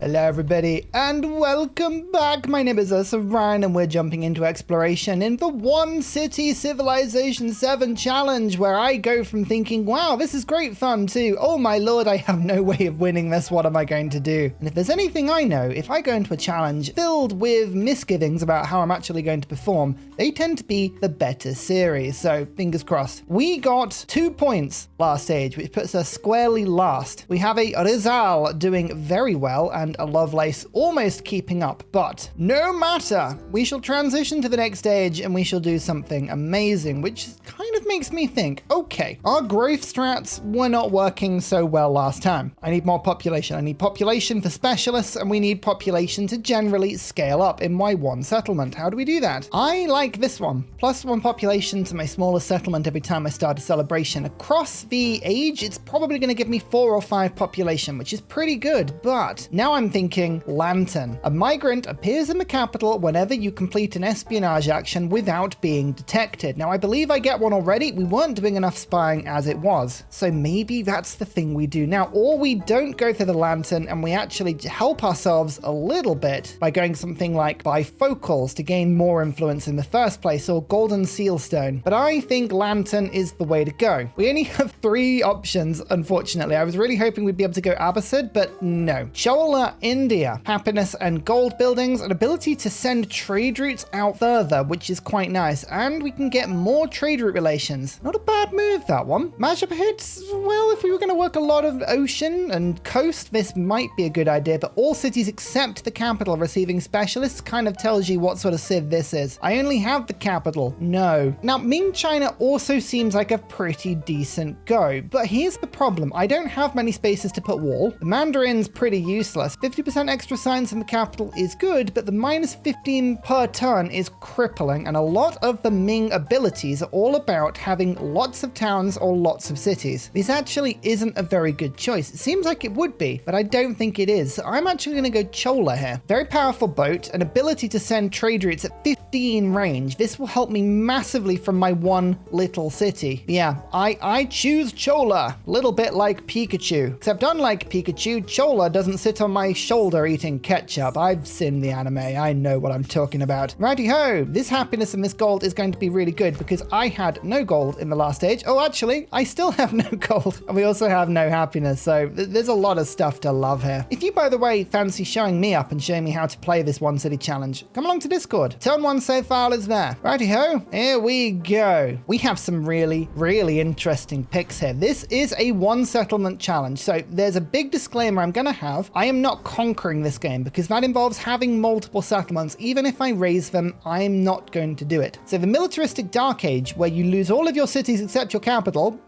Hello everybody and welcome back. My name is Ursa and we're jumping into exploration in the One City Civilization 7 challenge, where I go from thinking, wow, this is great fun, to, oh my lord, I have no way of winning this, what am I going to do? And if there's anything I know, if I go into a challenge filled with misgivings about how I'm actually going to perform, they tend to be the better series, so fingers crossed. We got 2 points last stage, which puts us squarely last. We have a Rizal doing very well and a Lovelace almost keeping up, but no matter, we shall transition to the next stage and we shall do something amazing, which kind of makes me think, okay, our growth strats were not working so well last time. I need more population. I need population for specialists, and we need population to generally scale up in my one settlement. How do we do that? I like this one. +1 population to my smallest settlement every time I start a celebration. Across the age, it's probably going to give me 4 or 5 population, which is pretty good, but now I'm thinking lantern. A migrant appears in the capital whenever you complete an espionage action without being detected. Now, I believe I get one already. We weren't doing enough spying as it was, so maybe that's the thing we do now. Or we don't go through the lantern and we actually help ourselves a little bit by going something like bifocals to gain more influence in the first place, or golden sealstone. But I think lantern is the way to go. We only have 3 options, unfortunately. I was really hoping we'd be able to go Abbasid, but no. Chola, India, happiness and gold buildings, an ability to send trade routes out further, which is quite nice, and we can get more trade route relations. Not a bad move, that one. Majapahit, well, if we were going to work a lot of ocean and coast, this might be a good idea, but all cities except the capital receiving specialists kind of tells you what sort of civ this is. I only have the capital. No. Now, Ming China also seems like a pretty decent go, but here's the problem. I don't have many spaces to put wall. The Mandarin's pretty useless. 50% extra science in the capital is good, but the -15 per turn is crippling, and a lot of the Ming abilities are all about having lots of towns or lots of cities. This actually isn't a very good choice. It seems like it would be, but I don't think it is. So I'm actually going to go Chola here. Very powerful boat, an ability to send trade routes at 15 range. This will help me massively from my one little city. Yeah, I choose Chola. Little bit like Pikachu, except unlike Pikachu, Chola doesn't sit on my shoulder eating ketchup. I've seen the anime. I know what I'm talking about. Righty ho, this happiness and this gold is going to be really good because I had no gold in the last stage. Oh, actually, I still have no gold, and we also have no happiness. So there's a lot of stuff to love here. If you, by the way, fancy showing me up and showing me how to play this one city challenge, come along to Discord. Turn 1 save file is there. Righty ho, here we go. We have some really interesting picks here. This is a one settlement challenge, so there's a big disclaimer I'm going to have. I am not conquering this game because that involves having multiple settlements. Even if I raise them, I'm not going to do it. So the militaristic Dark Age, where you lose all of your cities except your capital,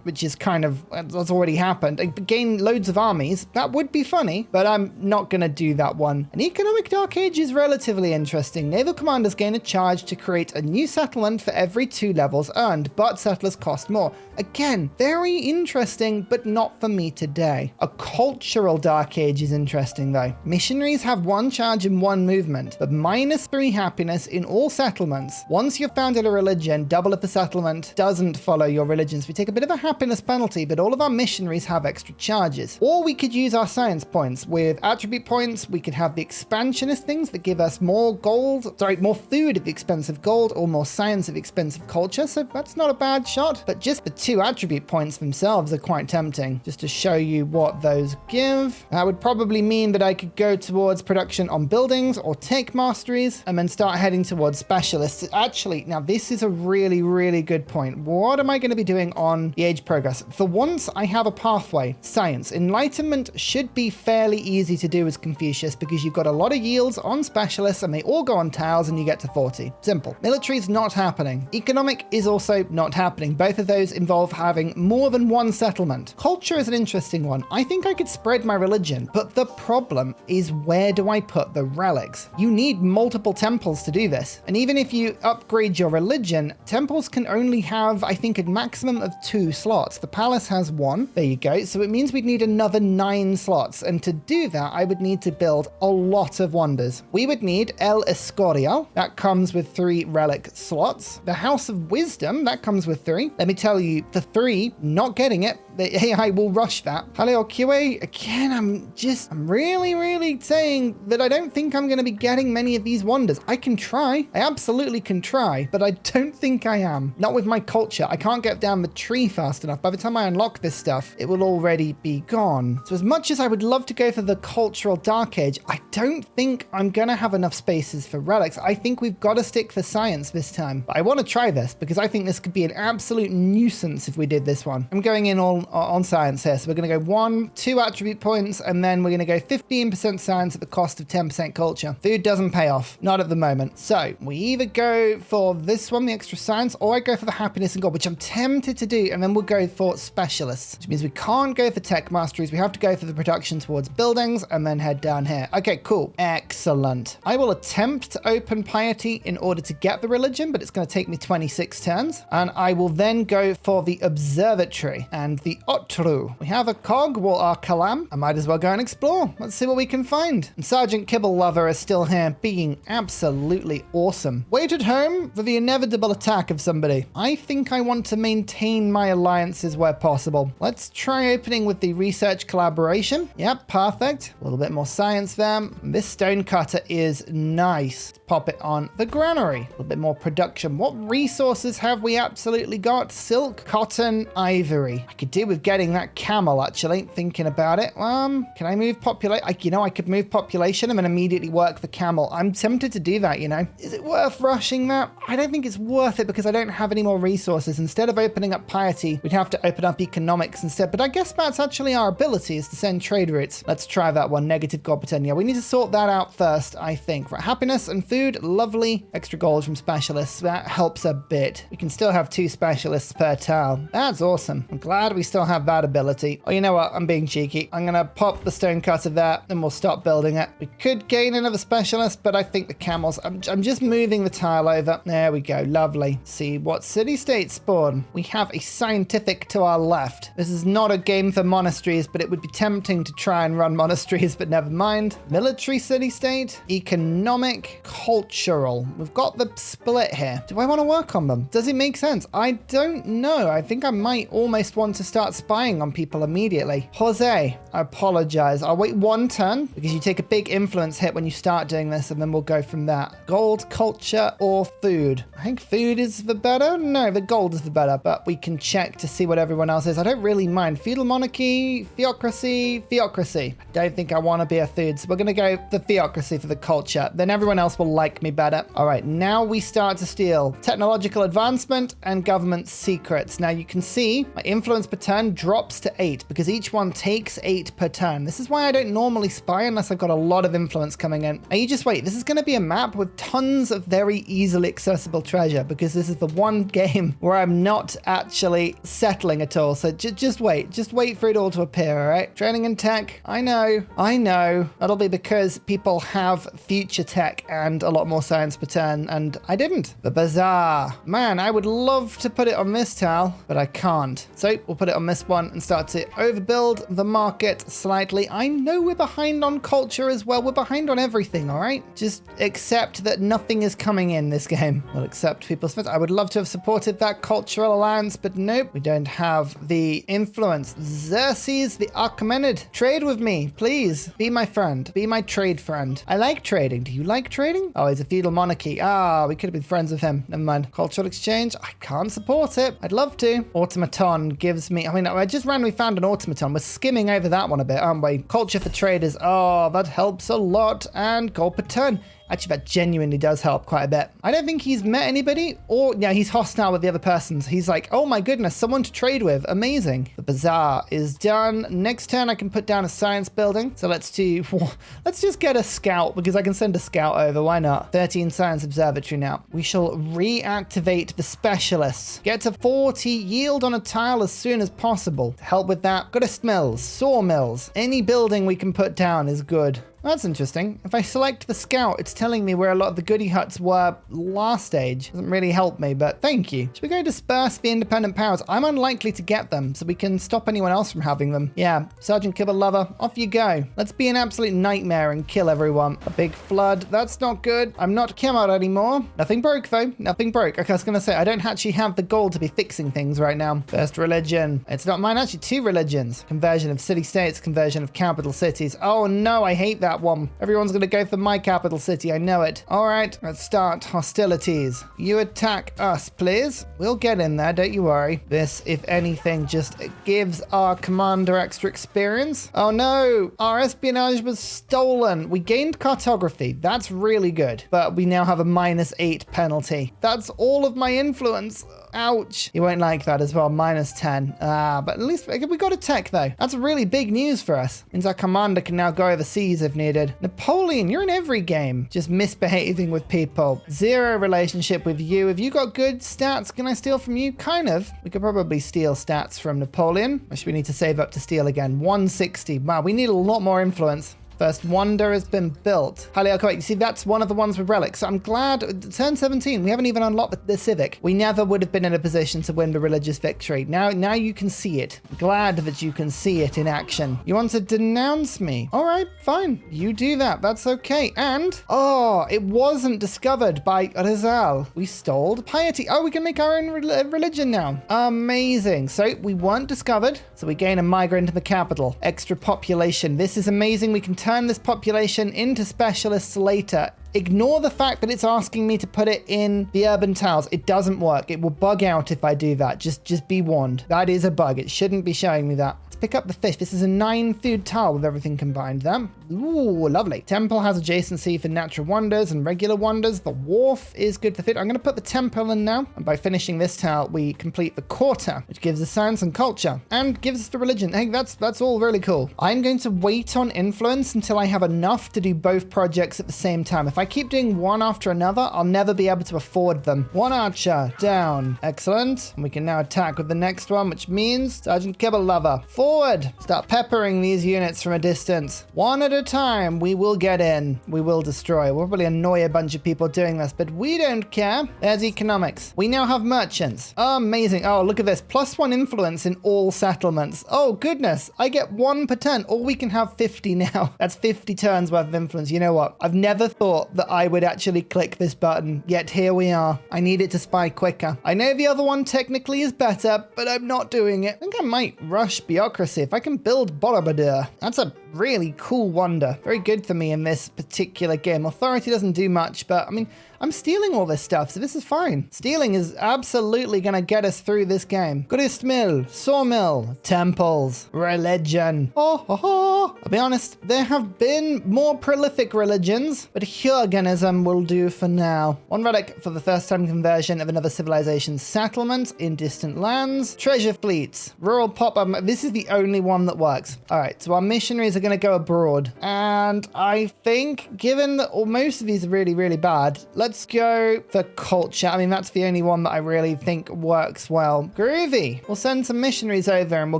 which is kind of, that's already happened, and gain loads of armies, that would be funny, but I'm not going to do that one. An economic Dark Age is relatively interesting. Naval commanders gain a charge to create a new settlement for every 2 levels earned, but settlers cost more. Again, very interesting, but not for me today. A cultural Dark Age is interesting though. Missionaries have 1 charge and 1 movement, but -3 happiness in all settlements. Once you've founded a religion, double if the settlement doesn't follow your religions. We take a bit of a happiness penalty, but all of our missionaries have extra charges. Or we could use our science points. With attribute points, we could have the expansionist things that give us more food at the expense of gold, or more science at the expense of culture, so that's not a bad shot. But just the 2 attribute points themselves are quite tempting. Just to show you what those give, that would probably mean that I could go towards production on buildings or take masteries and then start heading towards specialists. Actually, now this is a really good point. What am I going to be doing on the age progress? For once, I have a pathway. Science. Enlightenment should be fairly easy to do as Confucius because you've got a lot of yields on specialists and they all go on tiles and you get to 40. Simple. Military is not happening. Economic is also not happening. Both of those involve having more than 1 settlement. Culture is an interesting one. I think I could spread my religion, but the problem is, where do I put the relics? You need multiple temples to do this. And even if you upgrade your religion, temples can only have, I think, a maximum of 2 slots. The palace has 1. There you go. So it means we'd need another 9 slots. And to do that, I would need to build a lot of wonders. We would need El Escorial. That comes with 3 relic slots. The House of Wisdom, that comes with 3. Let me tell you, for 3, not getting it, the AI will rush that. Hello, QA. Again, I'm really saying that I don't think I'm going to be getting many of these wonders. I can try. I absolutely can try, but I don't think I am. Not with my culture. I can't get down the tree fast enough. By the time I unlock this stuff, it will already be gone. So as much as I would love to go for the cultural dark age, I don't think I'm going to have enough spaces for relics. I think we've got to stick for science this time. But I want to try this because I think this could be an absolute nuisance if we did this one. I'm going in all on science here. So we're going to go 2 attribute points, and then we're going to go 15% science at the cost of 10% culture. Food doesn't pay off. Not at the moment. So we either go for this one, the extra science, or I go for the happiness and gold, which I'm tempted to do, and then we'll go for specialists, which means we can't go for tech masteries. We have to go for the production towards buildings and then head down here. Okay, cool. Excellent. I will attempt to open piety in order to get the religion, but it's going to take me 26 turns. And I will then go for the observatory and the otru. We have a cog, well, our kalam. I might as well go and explore. Let's see what we can find. And Sergeant Kibble Lover is still here, being absolutely awesome. Wait at home for the inevitable attack of somebody. I think I want to maintain my alliances where possible. Let's try opening with the research collaboration. Yep, perfect. A little bit more science there. This stone cutter is nice. Let's pop it on the granary. A little bit more production. What resources have we absolutely got? Silk, cotton, ivory. I could do with getting that camel, actually, thinking about it. Can I move population? I could move population and then immediately work the camel. I'm tempted to do that, Is it worth rushing that? I don't think it's worth it because I don't have any more resources. Instead of opening up piety, we'd have to open up economics instead. But I guess that's actually our ability, is to send trade routes. Let's try that one. Negative gold per 10. Yeah, we need to sort that out first, I think. Right, happiness and food. Lovely. Extra gold from specialists. That helps a bit. We can still have 2 specialists per tile. That's awesome. I'm glad we still have that ability. Oh, you know what? I'm being cheeky. I'm going to pop the stone cutter there, and we'll stop building it. We could gain another specialist, but I think the camels... I'm just moving the tile over. There we go. Lovely. See what city-state spawn. We have a scientific to our left. This is not a game for monasteries, but it would be tempting to try and run monasteries, but never mind. Military city-state, economic, cultural. We've got the split here. Do I want to work on them? Does it make sense? I don't know. I think I might almost want to start spying on people immediately. HUZZAH, I apologize. I'll wait 1 turn because you take a big influence hit when you start doing this, and then we'll go from that. Gold, culture, or food. I think food is the better. No, the gold is the better, but we can check to see what everyone else is. I don't really mind. Feudal monarchy, theocracy. I don't think I want to be a food, so we're going to go the theocracy for the culture. Then everyone else will like me better. All right, now we start to steal technological advancement and government secrets. Now you can see my influence per turn drops to 8 because each one takes 8 per turn. This is why I don't normally spy unless I've got a lot of influence coming in. Now you just wait. This is going to be a map with tons of very easily accessible treasure because this is the one game where I'm not actually settling at all. So just wait. Just wait for it all to appear, all right? Training and tech. I know. That'll be because people have future tech and a lot more science per turn, and I didn't. The bazaar. Man, I would love to put it on this tile, but I can't. So we'll put it on this one and start to overbuild the market slightly. I know we're behind on culture as well. We're behind on everything, all right? Just accept that nothing is coming in this game. We'll accept people's fits. I would love to have supported that cultural alliance, but nope. We don't have the influence. Xerxes the Achaemenid. Trade with me, please. Be my friend. Be my trade friend. I like trading. Do you like trading? Oh, he's a feudal monarchy. We could have been friends with him. Never mind. Cultural exchange. I can't support it. I'd love to. Automaton gives me... I just randomly found an automaton. We're skimming over that one a bit, aren't we? Culture for traders. Oh, that helps a lot. And gold per turn. Actually, that genuinely does help quite a bit. I don't think he's met anybody, or yeah, he's hostile with the other persons. He's like, oh my goodness, someone to trade with. Amazing. The bazaar is done. Next turn, I can put down a science building. So let's just get a scout because I can send a scout over. Why not? 13 science observatory now. We shall reactivate the specialists. Get to 40 yield on a tile as soon as possible. To help with that, grist mills, sawmills, any building we can put down is good. That's interesting. If I select the scout, it's telling me where a lot of the goody huts were last stage. Doesn't really help me, but thank you. Should we go disperse the independent powers? I'm unlikely to get them, so we can stop anyone else from having them. Yeah, Sergeant Kibble Lover, off you go. Let's be an absolute nightmare and kill everyone. A big flood, that's not good. I'm not Kemar anymore. Nothing broke though, nothing broke. Okay, I was gonna say, I don't actually have the goal to be fixing things right now. First religion. It's not mine, actually 2 religions. Conversion of city-states, conversion of capital cities. Oh no, I hate that one. Everyone's gonna go for my capital city, I know it. All right, let's start hostilities. You attack us, please. We'll get in there, don't you worry. This, if anything, just gives our commander extra experience. Oh no, our espionage was stolen. We gained cartography. That's really good. But we now have a -8 penalty. That's all of my influence. Ouch. You won't like that as well. -10. But at least we got a tech though. That's really big news for us. Means our commander can now go overseas if needed. Napoleon, you're in every game. Just misbehaving with people. 0 relationship with you. Have you got good stats? Can I steal from you? Kind of. We could probably steal stats from Napoleon. Actually, we need to save up to steal again. 160. Wow, we need a lot more influence. First wonder has been built. Haliarchite, you see, that's one of the ones with relics. So I'm glad, turn 17, we haven't even unlocked the civic. We never would have been in a position to win the religious victory. Now you can see it. Glad that you can see it in action. You want to denounce me? All right, fine. You do that. That's okay. And, oh, it wasn't discovered by HUZZAH. We stole piety. Oh, we can make our own religion now. Amazing. So we weren't discovered. So we gain a migrant in the capital. Extra population. This is amazing. We can turn this population into specialists later. Ignore the fact that it's asking me to put it in the urban tiles. It doesn't work. It will bug out if I do that. Just be warned. That is a bug. It shouldn't be showing me that. Let's pick up the fish. This is a 9 food tile with everything combined there. Ooh, lovely. Temple has adjacency for natural wonders and regular wonders. The wharf is good for fit. I'm going to put the temple in now. And by finishing this tile, we complete the quarter, which gives us science and culture and gives us the religion. Hey, that's all really cool. I'm going to wait on influence until I have enough to do both projects at the same time. If I keep doing one after another, I'll never be able to afford them. 1 archer down. Excellent. And we can now attack with the next one, which means Sergeant Kibble Lover. Forward. Start peppering these units from a distance. 1 at a time. We will get in. We will destroy. We'll probably annoy a bunch of people doing this, but we don't care. There's economics. We now have merchants. Amazing. Oh, look at this. +1 influence in all settlements. Oh, goodness. I get 1 per turn, or we can have 50 now. That's 50 turns worth of influence. You know what? I've never thought that I would actually click this button, yet here we are. I need it to spy quicker. I know the other one technically is better, but I'm not doing it. I think I might rush bureaucracy if I can build Borobudur. That's a really cool wonder. Very good for me in this particular game. Authority doesn't do much, but I mean, I'm stealing all this stuff, so this is fine. Stealing is absolutely going to get us through this game. Grist mill, sawmill, temples, religion. I'll be honest, there have been more prolific religions, but Huganism will do for now. 1 relic for the first time conversion of another civilization's settlement in distant lands. Treasure fleets, rural pop-up. This is the only one that works. All right, so our missionaries are going to go abroad. And I think, given that most of these are really, really bad, let's go for culture. I mean, that's the only one that I really think works well. Groovy. We'll send some missionaries over and we'll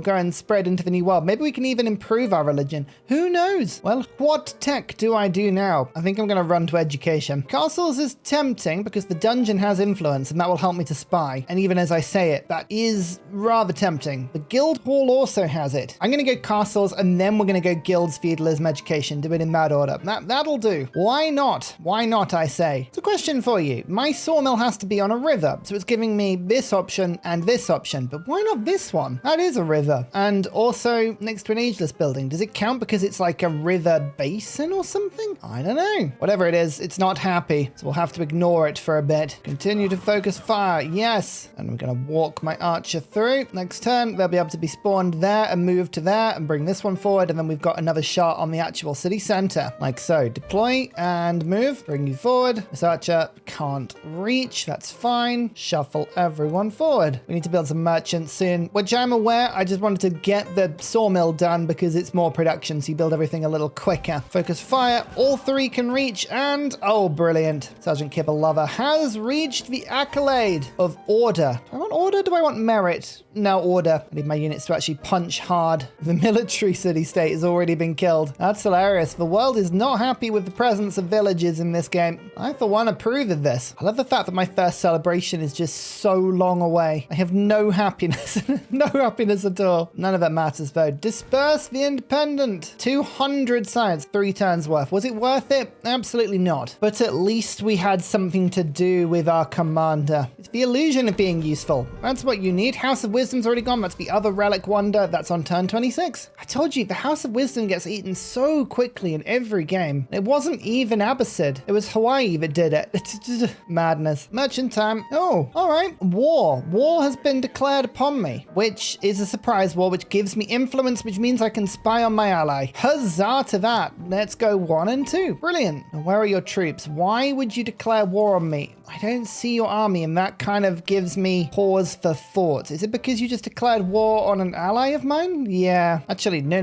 go and spread into the new world. Maybe we can even improve our religion. Who knows? Well, what tech do I do now? I think I'm going to run to education. Castles is tempting because the dungeon has influence and that will help me to spy. And even as I say it, that is rather tempting. The guild hall also has it. I'm going to go castles and then we're going to go guilds, feudalism, education. Do it in that order. That'll do. Why not? Why not, I say? It's a question for you. My sawmill has to be on a river, so it's giving me this option and this option, but why not this one? That is a river. And also next to an ageless building. Does it count because it's like a river basin or something? I don't know. Whatever it is, it's not happy, so we'll have to ignore it for a bit. Continue to focus fire. Yes. And we're going to walk my archer through. Next turn, they'll be able to be spawned there and move to there and bring this one forward, and then we've got another shot on the actual city center, like so. Deploy and move. Bring you forward. This archer can't reach. That's fine. Shuffle everyone forward. We need to build some merchants soon, which I'm aware. I just wanted to get the sawmill done because it's more production, so you build everything a little quicker. Focus fire. All 3 can reach, and oh, brilliant. Sergeant Kibble Lover has reached the accolade of order. Do I want order? Do I want merit? No, order. I need my units to actually punch hard. The military city-state is already already been killed. That's hilarious. The world is not happy with the presence of villages in this game. I, for one, approve of this. I love the fact that my first celebration is just so long away. I have no happiness. No happiness at all. None of that matters, though. Disperse the independent. 200 science, 3 turns worth. Was it worth it? Absolutely not. But at least we had something to do with our commander. It's the illusion of being useful. That's what you need. House of Wisdom's already gone. That's the other relic wonder. That's on turn 26. I told you, the House of Wisdom gets eaten so quickly in every game. It wasn't even Abbasid. It was Hawaii that did it. It's just madness. Merchant time. Oh, all right. War. War has been declared upon me, which is a surprise war, which gives me influence, which means I can spy on my ally. Huzzah to that. Let's go 1 and 2. Brilliant. Now, where are your troops? Why would you declare war on me? I don't see your army, and that kind of gives me pause for thought. Is it because you just declared war on an ally of mine? Yeah. Actually, no.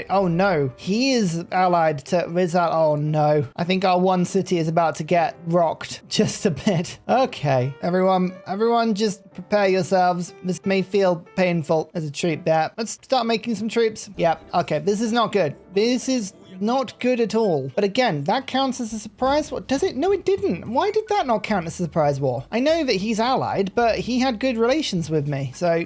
Oh, no. He is allied to Rizal. Oh, no. I think our one city is about to get rocked just a bit. Okay. Everyone just prepare yourselves. This may feel painful as a troop there. Let's start making some troops. Yeah. Okay. This is not good. This is not good at all. But again, that counts as a surprise war. Does it? No, it didn't. Why did that not count as a surprise war? I know that he's allied, but he had good relations with me. So,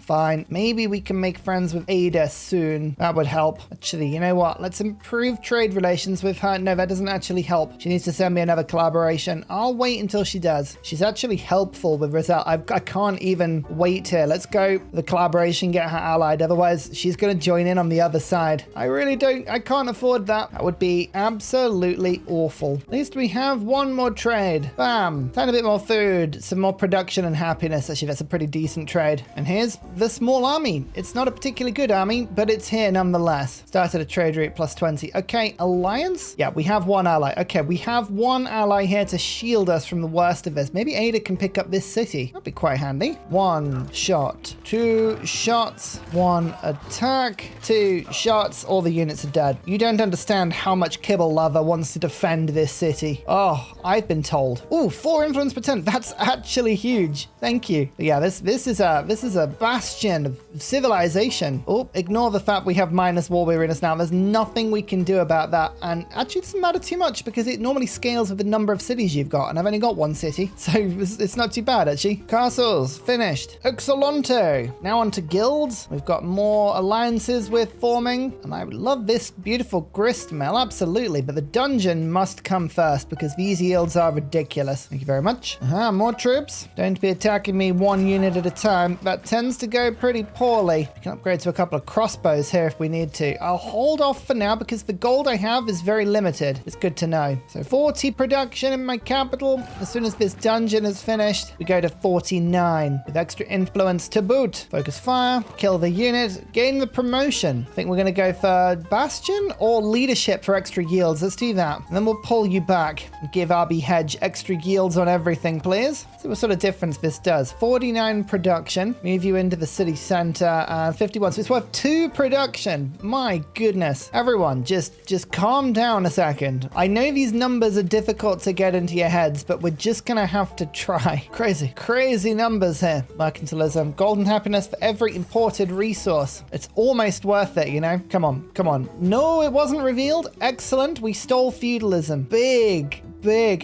fine. Maybe we can make friends with Ada soon. That would help. Actually, you know what? Let's improve trade relations with her. No, that doesn't actually help. She needs to send me another collaboration. I'll wait until she does. She's actually helpful with Rizal. I can't even wait here. Let's go the collaboration, get her allied. Otherwise, she's going to join in on the other side. I can't afford that would be absolutely awful. At least we have one more trade. Bam. Tiny bit more food, some more production and happiness. Actually, that's a pretty decent trade. And here's the small army. It's not a particularly good army, but it's here nonetheless. Started a trade route plus 20. Okay, alliance? Yeah, we have one ally. Okay, we have one ally here to shield us from the worst of this. Maybe Ada can pick up this city. That'd be quite handy. 1 shot, 2 shots, 1 attack, 2 shots. All the units are dead. You don't understand how much Kibble Lover wants to defend this city. Oh, I've been told. Ooh, 4 influence per turn. That's actually huge. Thank you. But yeah, this is a bastion of civilization. Oh, ignore the fact we have minus war weariness now. There's nothing we can do about that. And actually, it doesn't matter too much because it normally scales with the number of cities you've got. And I've only got 1 city. So it's not too bad, actually. Castles, finished. Excellente. Now on to guilds. We've got more alliances we're forming. And I love this beautiful grist mill, absolutely, but the dungeon must come first because these yields are ridiculous. Thank you very much. More troops. Don't be attacking me 1 unit at a time. That tends to go pretty poorly. We can upgrade to a couple of crossbows here if we need to. I'll hold off for now because the gold I have is very limited. It's good to know. So 40 production in my capital. As soon as this dungeon is finished, we go to 49 with extra influence to boot. Focus fire, kill the unit, gain the promotion. I think we're going to go for Bastion or leadership for extra yields. Let's do that. And then we'll pull you back and give RB Hedge extra yields on everything, please. See what sort of difference this does. 49 production. Move you into the city center. 51. So it's worth 2 production. My goodness. Everyone, just calm down a second. I know these numbers are difficult to get into your heads, but we're just going to have to try. Crazy numbers here. Mercantilism. Golden happiness for every imported resource. It's almost worth it, you know? Come on. No, it wasn't revealed. Excellent. We stole feudalism. Big.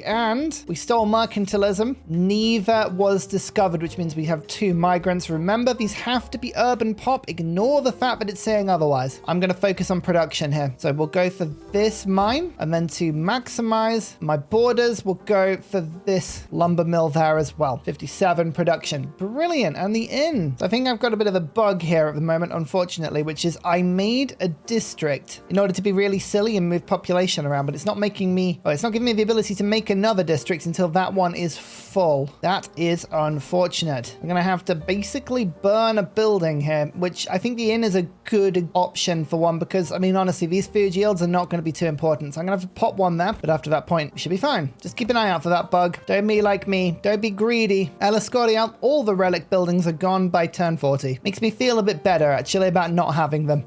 And we stole mercantilism. Neither was discovered, which means we have 2 migrants. Remember, these have to be urban pop. Ignore the fact that it's saying otherwise. I'm going to focus on production here. So we'll go for this mine, and then to maximize my borders, we'll go for this lumber mill there as well. 57 production. Brilliant. And the inn. I think I've got a bit of a bug here at the moment, unfortunately, which is I made a district in order to be really silly and move population around, but it's not making me, it's not giving me the ability to make another district until that one is full. That is unfortunate. I'm gonna have to basically burn a building here, which I think the inn is a good option for one because, I mean, honestly, these food yields are not going to be too important. So I'm gonna have to pop one there, but after that point, we should be fine. Just keep an eye out for that bug. Don't be like me. Don't be greedy. El Escorial, all the relic buildings are gone by turn 40. Makes me feel a bit better, actually, about not having them.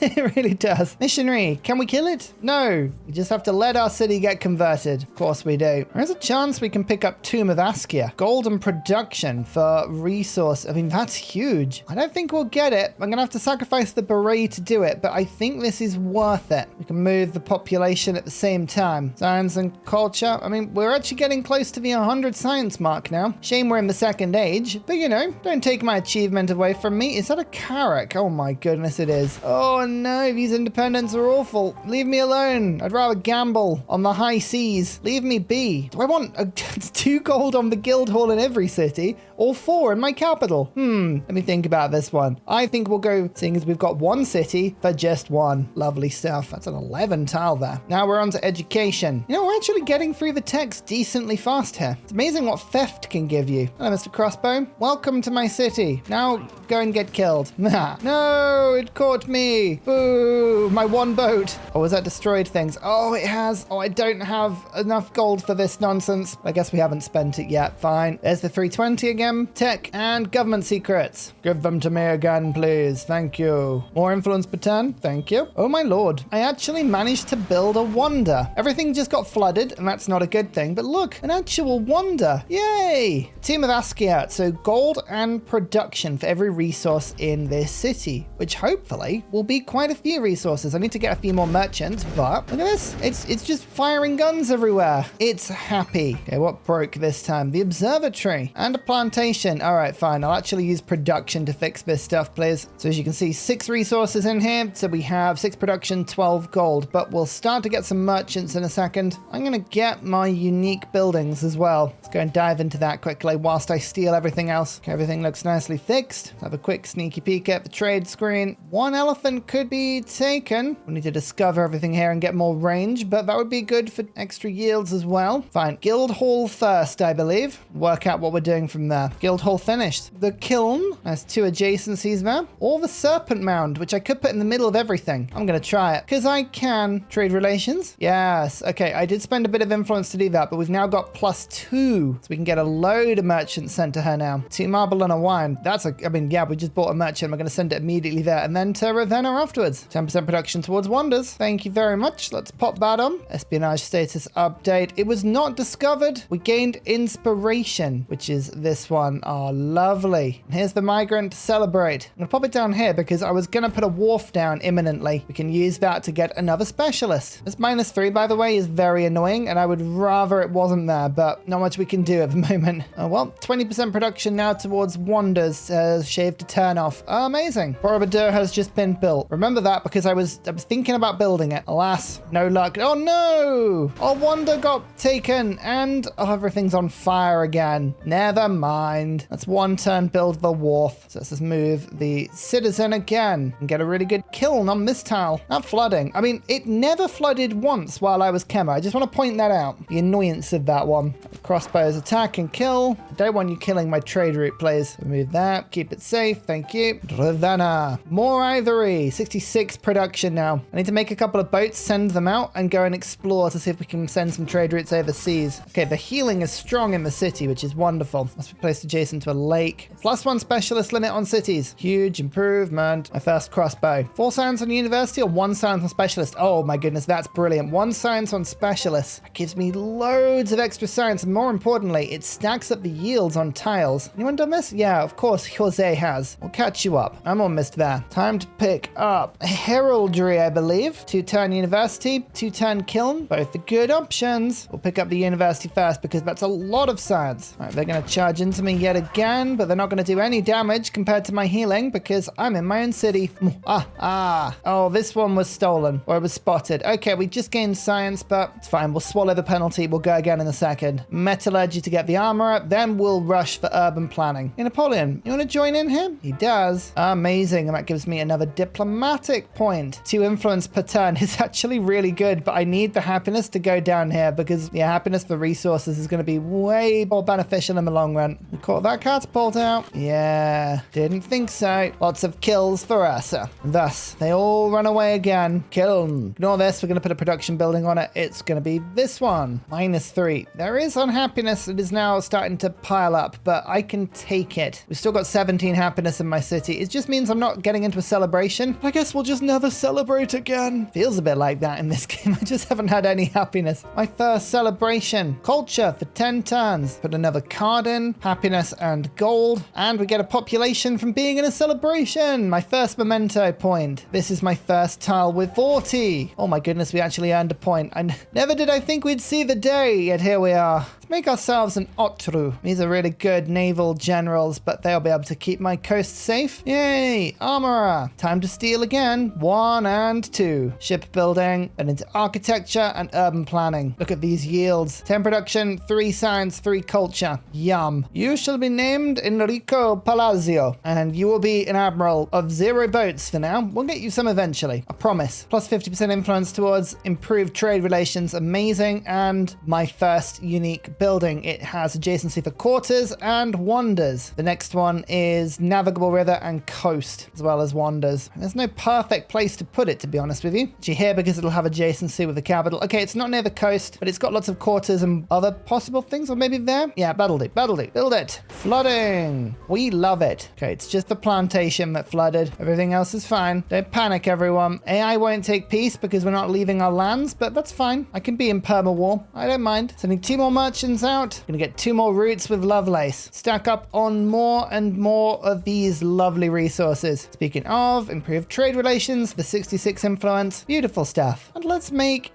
It really does. Missionary, can we kill it? No. We just have to let our city get converted. Of course we do. There's a chance we can pick up Tomb of Askia. Golden production for resource. I mean, that's huge. I don't think we'll get it. I'm going to have to sacrifice the beret to do it, but I think this is worth it. We can move the population at the same time. Science and culture. I mean, we're actually getting close to the 100 science mark now. Shame we're in the second age, but you know, don't take my achievement away from me. Is that a carrack? Oh my goodness, it is. Oh no, these independents are awful. Leave me alone. I'd rather gamble on the high seas. Leave me be. Do I want 2 gold on the guild hall in every city or 4 in my capital? Let me think about this one. I think we'll go, seeing as we've got 1 city for just 1. Lovely stuff. That's an 11 tile there. Now we're on to education. You know, we're actually getting through the text decently fast here. It's amazing what theft can give you. Hello, Mr. Crossbow. Welcome to my city. Now go and get killed. No, it caught me. Boo, my 1 boat. Oh, has that destroyed things? Oh, it has. Oh, I don't have enough gold for this nonsense. I guess we haven't spent it yet. Fine. There's the 320 again. Tech and government secrets. Give them to me again, please. Thank you. More influence per turn. Thank you. Oh my lord. I actually managed to build a wonder. Everything just got flooded, and that's not a good thing. But look, an actual wonder. Yay. Team of Askia. So gold and production for every resource in this city, which hopefully will be quite a few resources. I need to get a few more merchants, but look at this. It's just firing guns everywhere. It's happy. Okay, what broke this time? The observatory and a plantation. All right, fine. I'll actually use production to fix this stuff, please. So as you can see, 6 resources in here. So we have 6 production, 12 gold, but we'll start to get some merchants in a second. I'm going to get my unique buildings as well. Let's go and dive into that quickly whilst I steal everything else. Okay, everything looks nicely fixed. Have a quick sneaky peek at the trade screen. 1 elephant could be taken. We need to discover everything here and get more range, but that would be good for extra yields as well. Fine. Guild hall first, I believe. Work out what we're doing from there. Guild hall finished. The kiln has 2 adjacencies there. Or the serpent mound, which I could put in the middle of everything. I'm going to try it because I can. Trade relations. Yes. Okay. I did spend a bit of influence to do that, but we've now got +2. So we can get a load of merchants sent to her now. 2 marble and a wine. That's I mean, yeah, we just bought a merchant. We're going to send it immediately there and then to Ravenna afterwards. 10% production towards wonders. Thank you very much. Let's pop that on. Espionage status update. It was not discovered. We gained inspiration, which is this one. Oh, lovely. Here's the migrant to celebrate. I'm going to pop it down here because I was going to put a wharf down imminently. We can use that to get another specialist. This -3, by the way, is very annoying and I would rather it wasn't there, but not much we can do at the moment. Oh, well, 20% production now towards wonders. Shave to turn off. Oh, amazing. Borobudur has just been built. Remember that because I was thinking about building it. Alas, no luck. Oh no! Our wonder got taken and everything's on fire again. Never mind. Let's 1 turn build the wharf. So let's just move the citizen again and get a really good kiln on this tile. Not flooding. I mean, it never flooded once while I was Kemmer. I just want to point that out. The annoyance of that one. Crossbows attack and kill. I don't want you killing my trade route, please. Remove that. Keep it safe. Thank you. Ravenna. More ivory. 66 production now. I need to make a couple of boats, send them out, and go and explore to see if we can send some trade routes overseas. Okay, the healing is strong in the city, which is wonderful. Must be placed adjacent to a lake. +1 specialist limit on cities. Huge improvement. My first crossbow. 4 science on university or 1 science on specialist? Oh my goodness, that's brilliant. 1 science on specialist. That gives me loads of extra science, and more importantly, it stacks up the yields on tiles. Anyone done this? Yeah, of course, HUZZAH has. We'll catch you up. I'm almost there. Time to pick up heraldry, I believe. 2-turn university, 2-turn kiln. Both the good options. We'll pick up the university first because that's a lot of science. All right, they're going to charge into me yet again, but they're not going to do any damage compared to my healing because I'm in my own city. Oh, this one was stolen or it was spotted. Okay, we just gained science, but it's fine. We'll swallow the penalty. We'll go again in a second. Metallurgy to get the armor up. Then we'll rush for urban planning. Hey, Napoleon, you want to join in here? He does. Amazing. And that gives me another diplomatic point. 2 influence per turn is actually really good, but I need the happiness to go down here because the happiness for resources is going to be way more beneficial in the long run. We caught that catapult out. Yeah, didn't think so. Lots of kills for Ursa. Thus, they all run away again. Kill them. Ignore this. We're going to put a production building on it. It's going to be this one. -3. There is unhappiness. It is now starting to pile up, but I can take it. We've still got 17 happiness in my city. It just means I'm not getting into a celebration. I guess we'll just never celebrate again. Feels a bit like that in this game. I just haven't had any happiness. My first celebration. Culture for 10 turns. Put another card in. Happiness and gold. And we get a population from being in a celebration. My first memento point. This is my first tile with 40. Oh my goodness, we actually earned a point. Never did I think we'd see the day, yet here we are. Let's make ourselves an Otru. These are really good naval generals, but they'll be able to keep my coast safe. Yay, armorer. Time to steal again. 1 and 2. Shipbuilding, and into architecture and urban planning. Look at these yields. 10 production, 3 science, 3 culture. Yum. You shall be named Enrico Palazzo, and you will be an admiral of 0 boats for now. We'll get you some eventually. I promise. Plus 50% influence towards improved trade relations. Amazing. And my first unique building. It has adjacency for quarters and wonders. The next one is navigable river and coast, as well as wonders. There's no perfect place to put it, to be honest with you. Actually here, because it'll have adjacency with the capital. Okay, it's not near the coast, but it's got lots of quarters and other possible things, or maybe there. Yeah, that'll do. That'll do. Build it. Flooding. We love it. Okay, it's just the plantation that flooded. Everything else is fine. Don't panic, everyone. AI won't take peace because we're not leaving our lands, but that's fine. I can be in perma-war. I don't mind. Sending 2 more merchants out. Gonna get 2 more routes with Lovelace. Stack up on more and more of these lovely resources. Speaking of, improved trade relations, the 66 influence. Beautiful stuff. And let's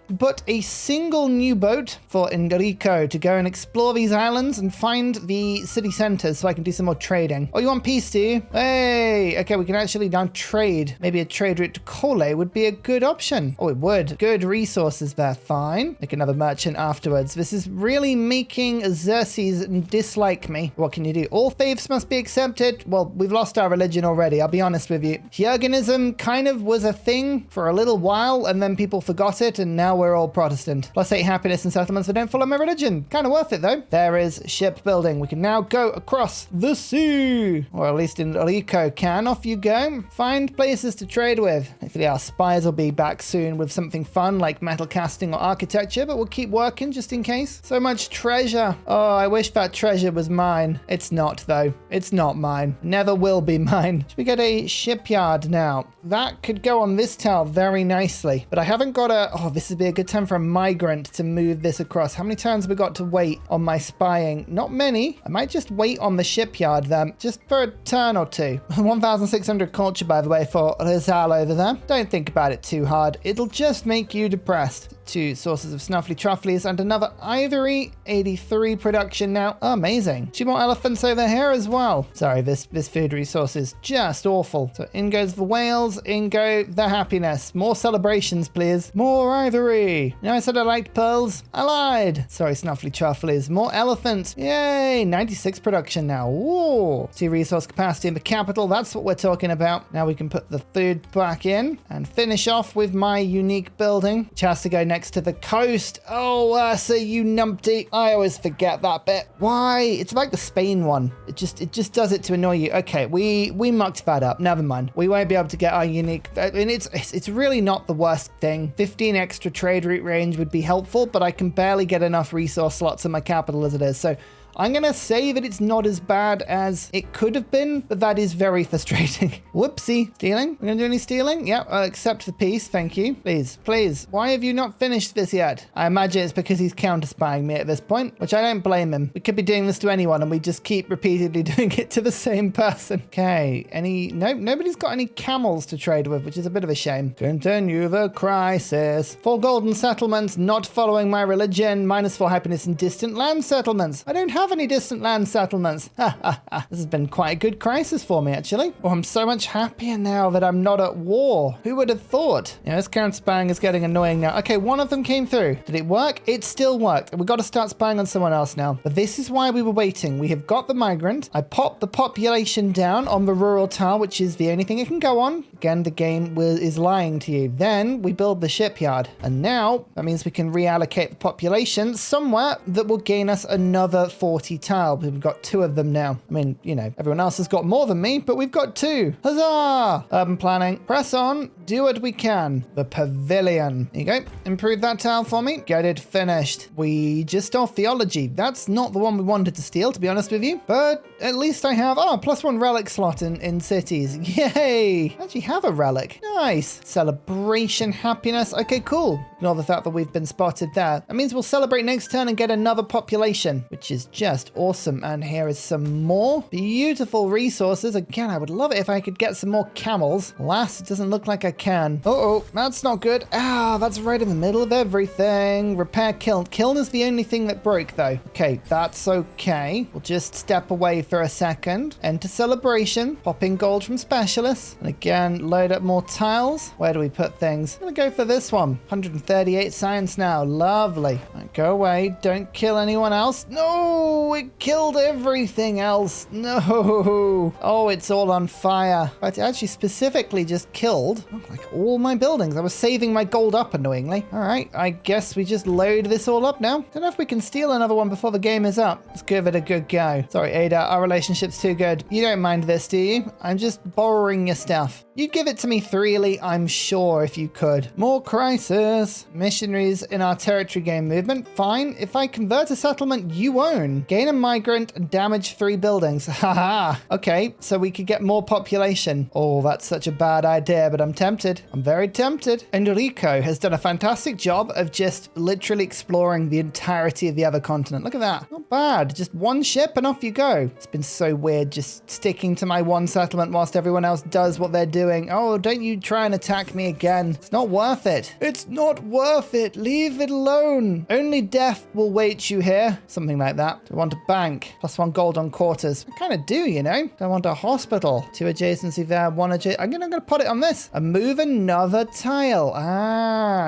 but a single new boat for Enrico to go and explore these islands and find the city centers so I can do some more trading. Oh, you want peace, do you? Hey, okay, we can actually now trade. Maybe a trade route to Cole would be a good option. Oh, it would. Good resources there. Fine. Make another merchant afterwards. This is really making Xerxes dislike me. What can you do? All faiths must be accepted. Well, we've lost our religion already, I'll be honest with you. Jurgenism kind of was a thing for a little while, and then people forgot it, and now we're all Protestant. Plus 8 happiness and settlements that don't follow my religion. Kind of worth it, though. There is shipbuilding. We can now go across the sea. Or at least Enrico can. Off you go. Find places to trade with. Hopefully our spies will be back soon with something fun like metal casting or architecture, but we'll keep working just in case. So much treasure. Oh, I wish that treasure was mine. It's not, though. It's not mine. Never will be mine. Should we get a shipyard now? That could go on this tile very nicely, but I haven't got a... Oh, this would be a good time for a migrant to move this across. How many turns have we got to wait on my spying? Not many. I might just wait on the shipyard then, just for a turn or 2. 1,600 culture, by the way, for HUZZAH over there. Don't think about it too hard. It'll just make you depressed. 2 sources of snuffly trufflies and another ivory. 83 production now. Oh, amazing. 2 more elephants over here as well. Sorry, this food resource is just awful. So in goes the whales, in go the happiness. More celebrations, please. More ivory. You know, I said I liked pearls. I lied. Sorry, snuffly trufflies. More elephants. Yay, 96 production now. Ooh. 2 resource capacity in the capital. That's what we're talking about. Now we can put the food back in and finish off with my unique building, which has to go next to the coast. Oh, Ursa, you numpty. I always forget that bit. Why? It's like the Spain one. It just does it to annoy you. Okay, we mucked that up. Never mind. We won't be able to get our unique... I mean, it's really not the worst thing. 15 extra trade route range would be helpful, but I can barely get enough resource slots in my capital as it is. So I'm going to say that it's not as bad as it could have been, but that is very frustrating. Whoopsie. Stealing? We're going to do any stealing? Yep, I'll accept the peace. Thank you. Please, please. Why have you not finished this yet? I imagine it's because he's counter-spying me at this point, which I don't blame him. We could be doing this to anyone, and we just keep repeatedly doing it to the same person. Okay, nope, nobody's got any camels to trade with, which is a bit of a shame. Continue the crisis. 4 golden settlements, not following my religion, -4 happiness in distant land settlements. I don't have any distant land settlements. This has been quite a good crisis for me, actually. Oh, I'm so much happier now that I'm not at war. Who would have thought? Yeah, this counter spying is getting annoying now. Okay, one of them came through. Did it work? It still worked. We've got to start spying on someone else now. But this is why we were waiting. We have got the migrant. I popped the population down on the rural tile, which is the only thing it can go on. Again, the game is lying to you. Then we build the shipyard. And now that means we can reallocate the population somewhere that will gain us another 40 40 tile. We've got 2 of them now. I mean, you know, everyone else has got more than me, but we've got 2. Huzzah! Urban planning. Press on. Do what we can. The pavilion. There you go. Improve that tile for me. Get it finished. We just stole theology. That's not the one we wanted to steal, to be honest with you. But at least I have, +1 relic slot in cities. Yay! I actually have a relic. Nice. Celebration, happiness. Okay, cool. Ignore the fact that we've been spotted there. That means we'll celebrate next turn and get another population, which is just awesome. And here is some more beautiful resources. Again, I would love it if I could get some more camels. Alas, it doesn't look like I can. Uh-oh, that's not good. That's right in the middle of everything. Repair kiln. Kiln is the only thing that broke, though. Okay, that's okay. We'll just step away for a second. Enter celebration. Pop in gold from specialists. And again, load up more tiles. Where do we put things? I'm gonna go for this one. 138 science now. Lovely. Right, go away. Don't kill anyone else. No, it killed everything else. No. Oh, it's all on fire. But it actually specifically just killed like all my buildings. I was saving my gold up annoyingly. All right, I guess we just load this all up now. Don't know if we can steal another one before the game is up. Let's give it a good go. Sorry, Ada, our relationship's too good. You don't mind this, do you? I'm just borrowing your stuff. You'd give it to me freely, I'm sure, if you could. More crisis. Missionaries in our territory gain movement. Fine. If I convert a settlement you own, gain a migrant and damage 3 buildings. Haha. Okay, so we could get more population. Oh, that's such a bad idea, but I'm tempted. I'm very tempted. Enrico has done a fantastic job of just literally exploring the entirety of the other continent. Look at that. Not bad. Just 1 ship and off you go. It's been so weird just sticking to my 1 settlement whilst everyone else does what they're doing. Oh, don't you try and attack me again. It's not worth it. It's not worth it. Leave it alone. Only death will wait you here. Something like that. Do I want a bank? +1 gold on quarters. I kind of do, you know. Do I want a hospital? 2 adjacency there, 1 adjacent. I'm gonna put it on this. And move another tile.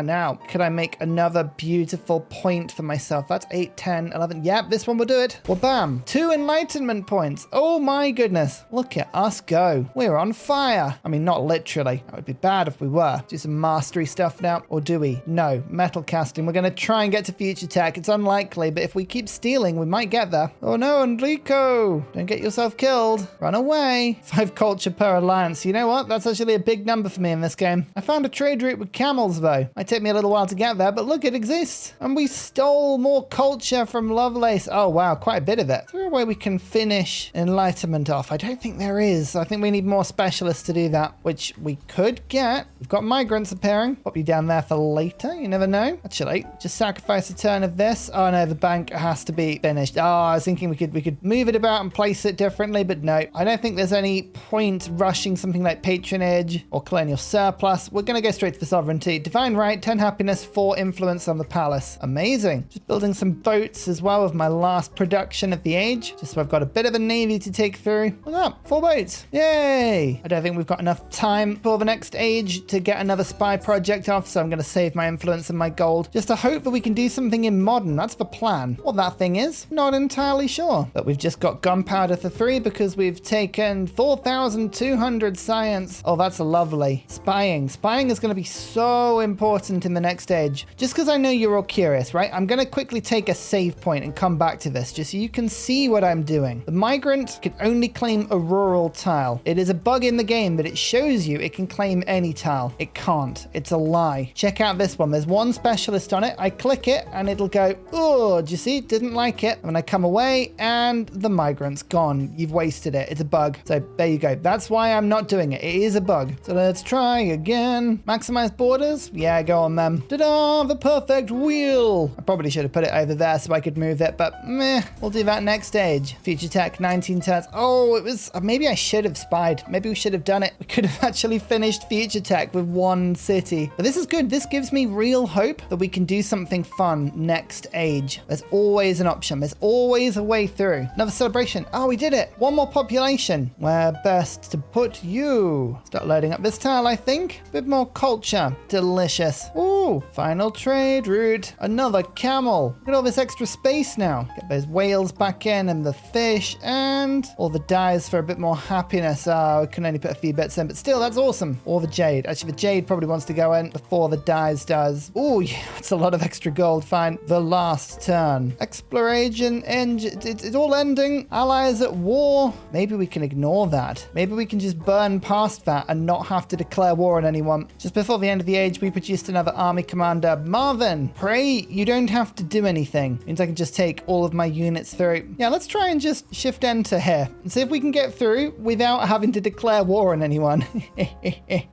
Now, could I make another beautiful point for myself? That's 8, 10, 11. Yep, this one will do it. Well, bam. 2 enlightenment points. Oh my goodness. Look at us go. We're on fire. I mean, not literally. That would be bad if we were. Do some mastery stuff now. Or do we? No. Metal casting. We're going to try and get to future tech. It's unlikely, but if we keep stealing, we might get there. Oh no, Enrico. Don't get yourself killed. Run away. 5 culture per alliance. You know what? That's actually a big number for me in this game. I found a trade route with camels, though. Might take me a little while to get there, but look, it exists. And we stole more culture from Lovelace. Oh, wow. Quite a bit of it. Is there a way we can finish enlightenment off? I don't think there is. I think we need more specialists to do that, which we could get. We've got migrants appearing. Pop you down there for later. You never know. Actually, just sacrifice a turn of this. Oh, no, the bank has to be finished. Oh, I was thinking we could move it about and place it differently, but no. I don't think there's any point rushing something like patronage or colonial surplus. We're going to go straight to the sovereignty. Divine right, 10 happiness, 4 influence on the palace. Amazing. Just building some boats as well with my last production of the age. Just so I've got a bit of a navy to take through. Look up, 4 boats. Yay. I don't think we've got enough time for the next age to get another spy project off, so I'm going to save my influence and my gold just to hope that we can do something in modern. That's the plan. What that thing is, not entirely sure. But we've just got gunpowder for 3 because we've taken 4,200 science. Oh, that's lovely. Spying. Spying is going to be so important in the next age. Just because I know you're all curious, right? I'm going to quickly take a save point and come back to this just so you can see what I'm doing. The migrant can only claim a rural tile. It is a bug in the game, but it shows you it can claim any tile. It can't. It's a lie. Check out this one. There's 1 specialist on it. I click it and it'll go, oh, do you see? Didn't like it. When I come away and the migrant's gone. You've wasted it. It's a bug. So there you go. That's why I'm not doing it. It is a bug. So let's try again. Maximize borders. Yeah, go on them. Ta-da! The perfect wheel. I probably should have put it over there so I could move it, but meh. We'll do that next stage. Future tech, 19 turns. Oh, it was, maybe I should have spied. Maybe we should have done it. We could have actually finished future tech with 1 city. But this is good. This gives me real hope that we can do something fun next age. There's always an option. There's always a way through. Another celebration. Oh, we did it. 1 more population. Where best to put you? Start loading up this tile, I think. A bit more culture. Delicious. Ooh, final trade route. Another camel. Look at all this extra space now. Get those whales back in and the fish and all the dyes for a bit more happiness. Oh, I can only put a few bits in, but still, that's awesome. Or the jade. Actually, the jade probably wants to go in before the dyes does. Oh, yeah, that's a lot of extra gold. Fine. The last turn. Exploration engine. It's all ending. Allies at war. Maybe we can ignore that. Maybe we can just burn past that and not have to declare war on anyone. Just before the end of the age, we produced another army commander. Marvin, pray you don't have to do anything. Means I can just take all of my units through. Yeah, let's try and just shift enter here and see if we can get through without having to declare war on anyone.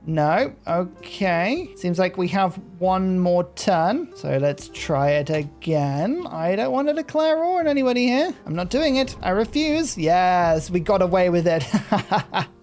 No. Okay. Seems like we have one more turn. So let's try it again. I don't want to declare war on anybody here. I'm not doing it. I refuse. Yes, we got away with it.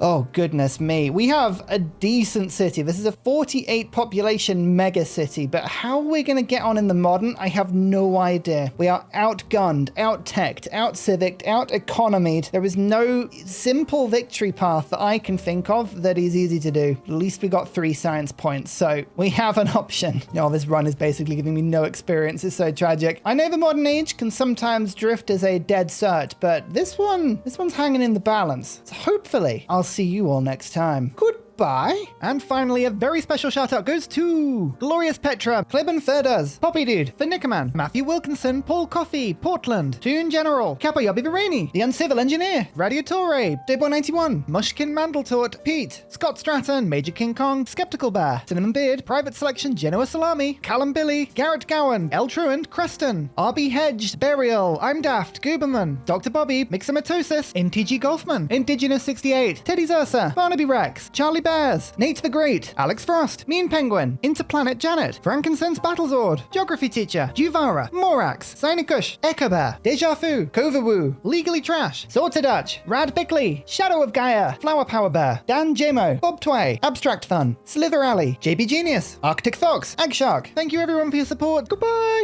Oh, goodness me. We have a decent city. This is a 48 population mega city, but how we're going to get on in the modern, I have no idea. We are outgunned, out-teched, out-civicked, out-economied. There is no simple victory path that I can think of that is easy to do. At least we got 3 science points, so we have an option. Oh, this run is basically giving me no experience. It's so tragic. I know the modern age can sometimes drift as a dead cert, but this one's hanging in the balance. So hopefully I'll see you all next time. Goodbye. And finally, a very special shout out goes to Glorious Petra, Clibben Ferdas, Poppy Dude, The Nickerman, Matthew Wilkinson, Paul Coffey, Portland, Toon General, Capoyobi Virani, The Uncivil Engineer, Radiatore, Debo91, Mushkin Mandletort, Pete, Scott Stratton, Major King Kong, Skeptical Bear, Cinnamon Beard, Private Selection, Genoa Salami, Callum Billy, Garrett Gowan, El Truant, Creston, RB Hedge, Burial, I'm Daft, Gooberman, Dr. Bobby, Mixomatosis, NTG Golfman, Indigenous 68, Teddy's Ursa, Barnaby Rex, Charlie Bears, Nate the Great, Alex Frost, Mean Penguin, Interplanet Janet, Frankincense Battlezord, Geography Teacher, Juvara, Morax, Sinikush, Echo Bear, Deja Fu, Kovawoo, Legally Trash, Sorta Dutch, Rad Bickley, Shadow of Gaia, Flower Power Bear, Dan Jamo, Bob Tway, Abstract Fun, Slither Alley, JB Genius, Arctic Fox, Egg Shark. Thank you everyone for your support. Goodbye!